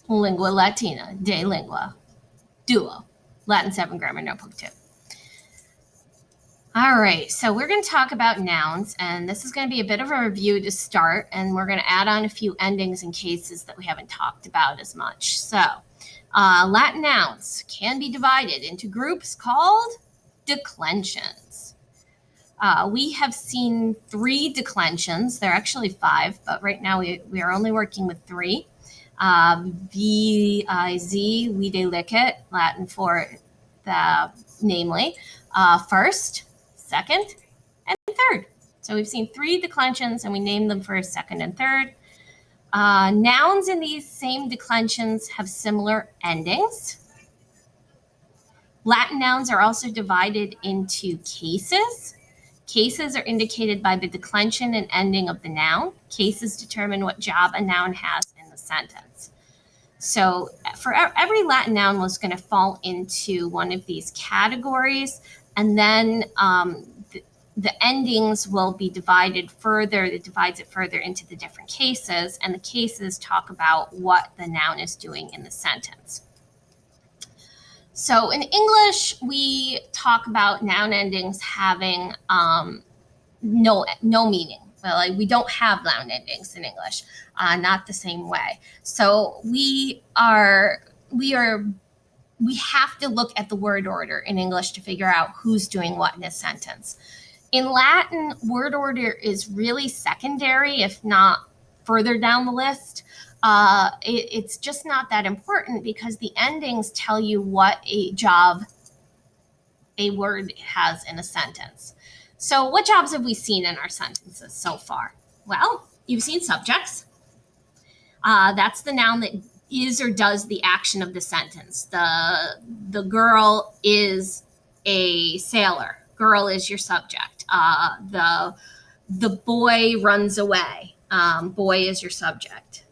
Lingua Latina, de lingua, duo, Latin 7 grammar notebook 2. All right, so we're going to talk about nouns, and this is going to be a bit of a review to start, and we're going to add on a few endings and cases that we haven't talked about as much. So Latin nouns can be divided into groups called declensions. We have seen 3 declensions. There are actually 5, but right now we are only working with 3. V-I-Z, vide licet, Latin for the namely, first, second, and third. So we've seen 3 declensions, and we named them first, second, and third. Nouns in these same declensions have similar endings. Latin nouns are also divided into cases. Cases are indicated by the declension and ending of the noun. Cases determine what job a noun has in the sentence. So for every Latin noun was going to fall into one of these categories, and then the endings will be divided further. It divides it further into the different cases, and the cases talk about what the noun is doing in the sentence. So in English, we talk about noun endings having no meaning. Well, we don't have noun endings in English, not the same way. So we have to look at the word order in English to figure out who's doing what in a sentence. In Latin, word order is really secondary, if not further down the list. It's just not that important because the endings tell you what a job a word has in a sentence. So what jobs have we seen in our sentences so far? Well, you've seen subjects. That's the noun that is or does the action of the sentence. The girl is a sailor. Girl is your subject. The boy runs away. Boy is your subject.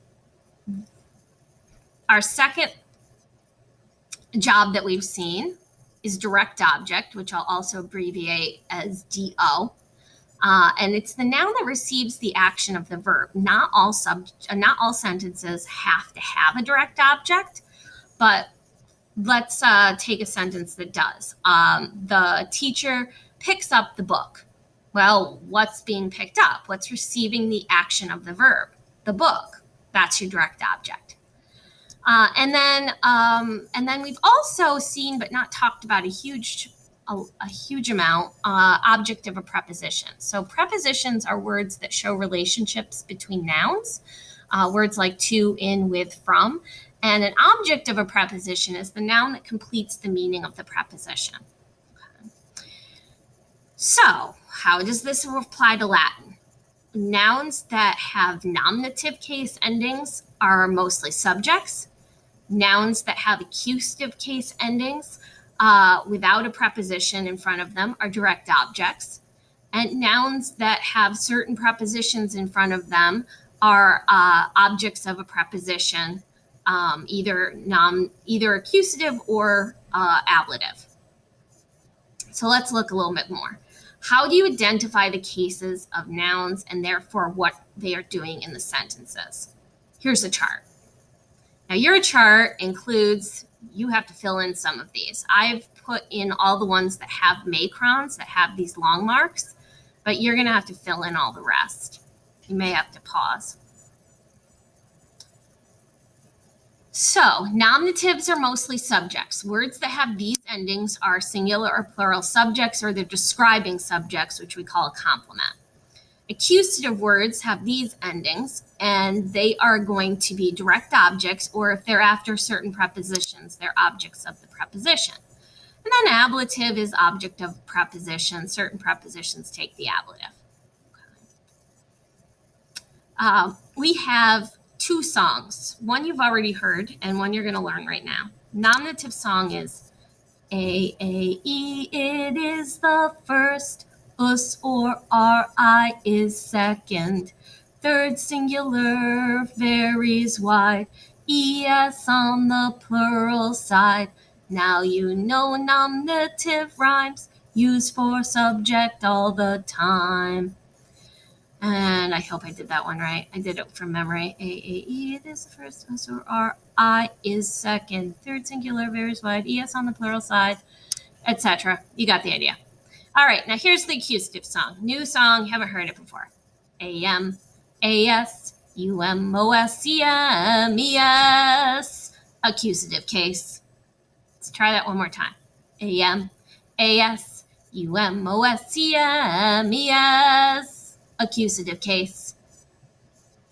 Our second job that we've seen is direct object, which I'll also abbreviate as DO. And it's the noun that receives the action of the verb. Not all sentences have to have a direct object, but let's take a sentence that does. The teacher picks up the book. Well, what's being picked up? What's receiving the action of the verb? The book. That's your direct object. And then we've also seen, but not talked about a huge amount, object of a preposition. So prepositions are words that show relationships between nouns, words like to, in, with, from. And an object of a preposition is the noun that completes the meaning of the preposition. Okay. So how does this apply to Latin? Nouns that have nominative case endings are mostly subjects. Nouns that have accusative case endings without a preposition in front of them are direct objects. And nouns that have certain prepositions in front of them are objects of a preposition, either accusative or ablative. So let's look a little bit more. How do you identify the cases of nouns and therefore what they are doing in the sentences? Here's a chart. Now your chart includes, you have to fill in some of these. I've put in all the ones that have macrons, that have these long marks, but you're going to have to fill in all the rest. You may have to pause. So nominatives are mostly subjects. Words that have these endings are singular or plural subjects, or they're describing subjects, which we call a complement. Accusative words have these endings, and they are going to be direct objects, or if they're after certain prepositions, they're objects of the preposition. And then ablative is object of preposition. Certain prepositions take the ablative. Okay. We have 2 songs. One you've already heard, and one you're going to learn right now. Nominative song is A, E, it is the first. Us or R-I is second. Third singular varies wide. ES on the plural side. Now you know nominative rhymes used for subject all the time. And I hope I did that one right. I did it from memory. A, E, it is the first. Us or R, I is second, third singular, varies wide, es on the plural side, etc. You got the idea. All right, now here's the accusative song. New song, haven't heard it before. A-M, A-S, U-M-O-S-E-M-E-S. Accusative case. Let's try that one more time. A-M, A-S, U-M-O-S-E-M-E-S. Accusative case.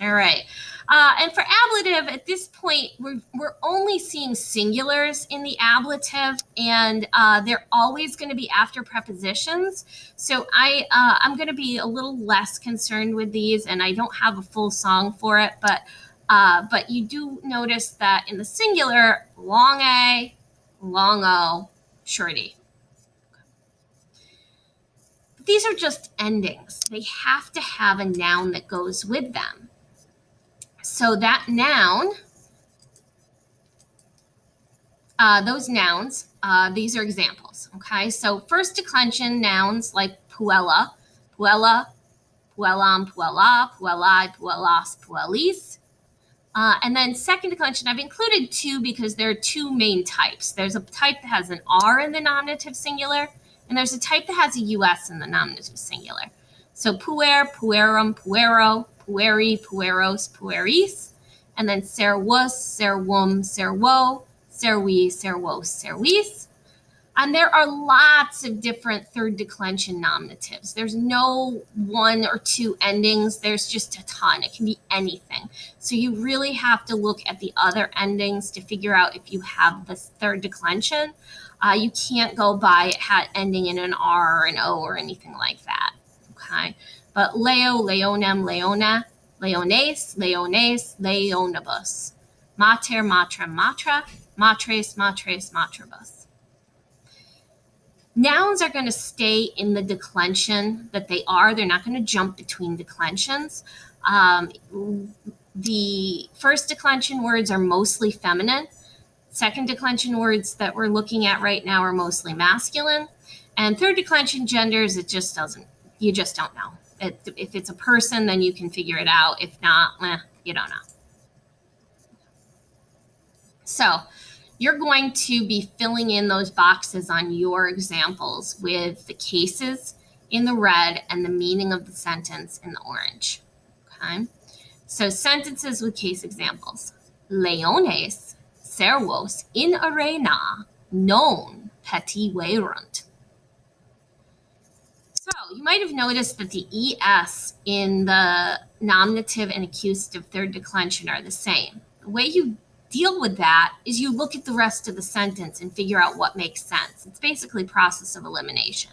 All right. And for ablative, at this point, we're only seeing singulars in the ablative, and they're always going to be after prepositions. So I'm going to be a little less concerned with these, and I don't have a full song for it, but you do notice that in the singular, long A, long O, short E. These are just endings. They have to have a noun that goes with them. So that noun, those nouns, these are examples, okay? So first declension nouns like puella, puella, puellam, puella, puellai, puellas, puellis. And then second declension, I've included two because there are two main types. There's a type that has an R in the nominative singular, and there's a type that has a US in the nominative singular. So puer, puerum, puero, pueri, pueros, pueris, and then servus, servum, servo, servi, servos, servis. And there are lots of different third declension nominatives. There's no one or two endings. There's just a ton. It can be anything. So you really have to look at the other endings to figure out if you have this third declension. You can't go by it ending in an R or an O or anything like that. Okay. But leo, leonem, leona, leones, leones, leonibus. Mater, matrem, matra, matres, matres, matribus. Nouns are going to stay in the declension that they are. They're not going to jump between declensions. The first declension words are mostly feminine. Second declension words that we're looking at right now are mostly masculine. And third declension genders, it just doesn't, you just don't know. If it's a person, then you can figure it out. If not, you don't know. So you're going to be filling in those boxes on your examples with the cases in the red and the meaning of the sentence in the orange. Okay. So sentences with case examples. Leones servos in arena non petiverunt. So you might have noticed that the ES in the nominative and accusative third declension are the same. The way you deal with that is you look at the rest of the sentence and figure out what makes sense. It's basically process of elimination.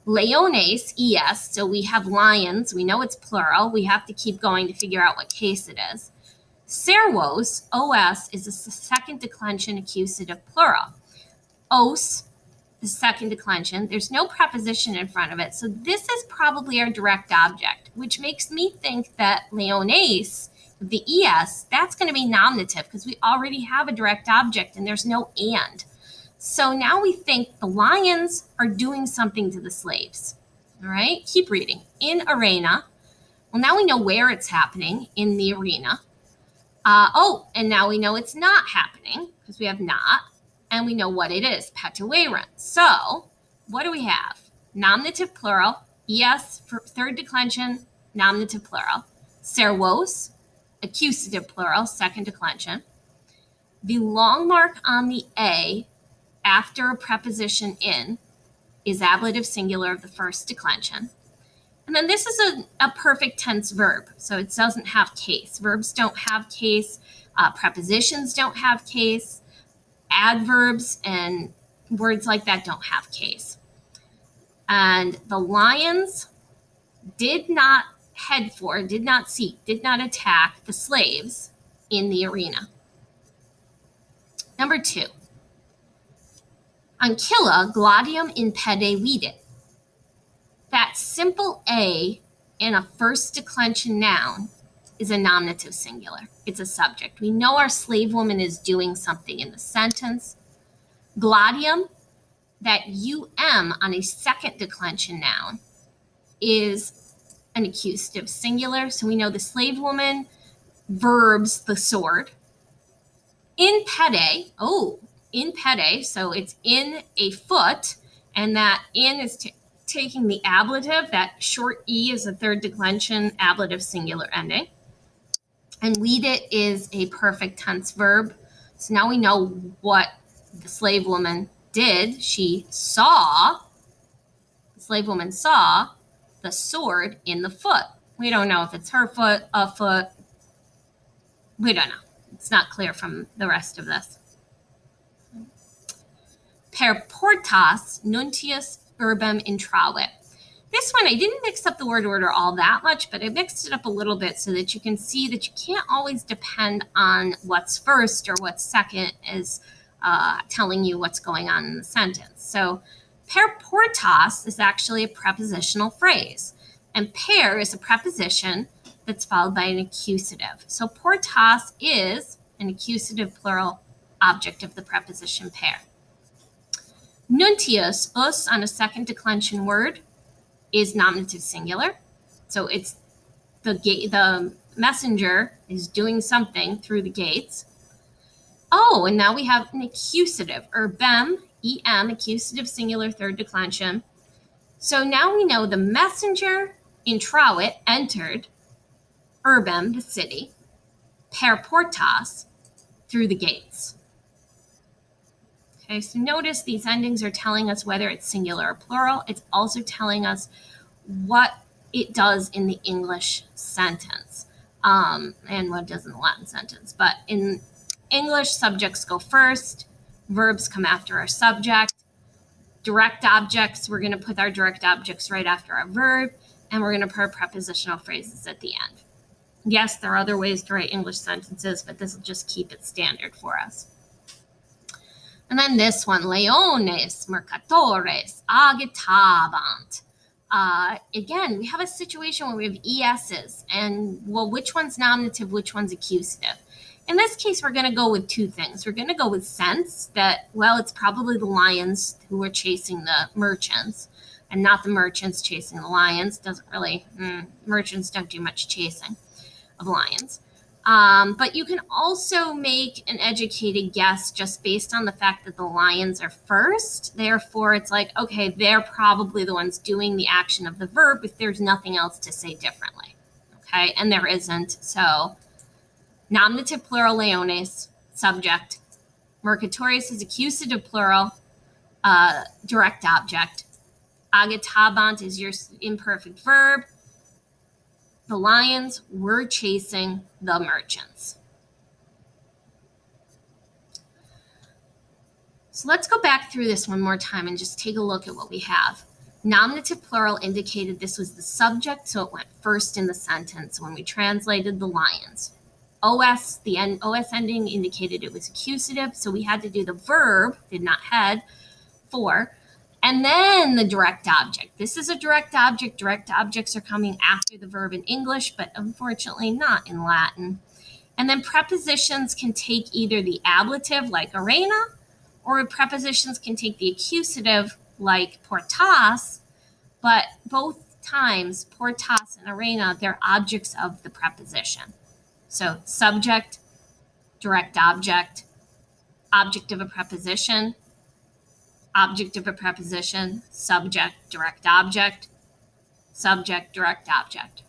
Leones, ES, so we have lions. We know it's plural. We have to keep going to figure out what case it is. Servos, OS, is a second declension accusative plural. Os, the second declension. There's no preposition in front of it. So this is probably our direct object, which makes me think that leones, the ES, that's going to be nominative because we already have a direct object and there's no and. So now we think the lions are doing something to the slaves. All right, keep reading. In arena. Well, now we know where it's happening, in the arena. And now we know it's not happening because we have not. And we know what it is, petiverunt. So what do we have? Nominative plural, ES for third declension, nominative plural. Servos, accusative plural, second declension. The long mark on the A after a preposition in is ablative singular of the first declension. And then this is a perfect tense verb, so it doesn't have case. Verbs don't have case. Prepositions don't have case. Adverbs and words like that don't have case. And the lions did not seek, did not attack the slaves in the arena. Number 2. Ancilla gladium in pede vidit. That simple A in a first declension noun is a nominative singular. It's a subject. We know our slave woman is doing something in the sentence. Gladium, that UM on a second declension noun, is an accusative singular. So we know the slave woman verbs the sword. In pede, in pede, so it's in a foot, and that in is taking the ablative. That short E is a third declension ablative singular ending. And lead it is a perfect tense verb. So now we know what the slave woman did. The slave woman saw the sword in the foot. We don't know if it's her foot, a foot. We don't know. It's not clear from the rest of this. Per portas nuntius urbem intravit. This one, I didn't mix up the word order all that much, but I mixed it up a little bit so that you can see that you can't always depend on what's first or what's second is telling you what's going on in the sentence. So per portas is actually a prepositional phrase, and per is a preposition that's followed by an accusative. So portas is an accusative plural object of the preposition per. Nuntius, us on a second declension word, is nominative singular. So it's the messenger is doing something through the gates. Oh, and now we have an accusative, urbem, em, accusative singular third declension. So now we know the messenger intravit, entered, urbem, the city, per portas, through the gates. Okay, so notice these endings are telling us whether it's singular or plural. It's also telling us what it does in the English sentence, and what it does in the Latin sentence. But in English, subjects go first, verbs come after our subject. Direct objects, we're going to put our direct objects right after our verb, and we're going to put prepositional phrases at the end. Yes, there are other ways to write English sentences, but this will just keep it standard for us. And then this one, leones, mercatores, agitavant. Again, we have a situation where we have ESs, and well, which one's nominative, which one's accusative? In this case, we're going to go with two things. We're going to go with sense, that, well, it's probably the lions who are chasing the merchants, and not the merchants chasing the lions. Doesn't really, merchants don't do much chasing of lions. But you can also make an educated guess just based on the fact that the lions are first. Therefore, it's like, okay, they're probably the ones doing the action of the verb if there's nothing else to say differently. Okay, and there isn't. So nominative plural, leones, subject. Mercatores is accusative plural, direct object. Agitavant is your imperfect verb. The lions were chasing the merchants. So let's go back through this one more time and just take a look at what we have. Nominative plural indicated this was the subject, so it went first in the sentence when we translated the lions. OS, the OS ending indicated it was accusative, so we had to do the verb, did not head, for, and then the direct object. This is a direct object. Direct objects are coming after the verb in English, but unfortunately not in Latin. And then prepositions can take either the ablative, like arena, or prepositions can take the accusative, like portas, but both times, portas and arena, they're objects of the preposition. So subject, direct object, object of a preposition, object of a preposition, subject, direct object, subject, direct object.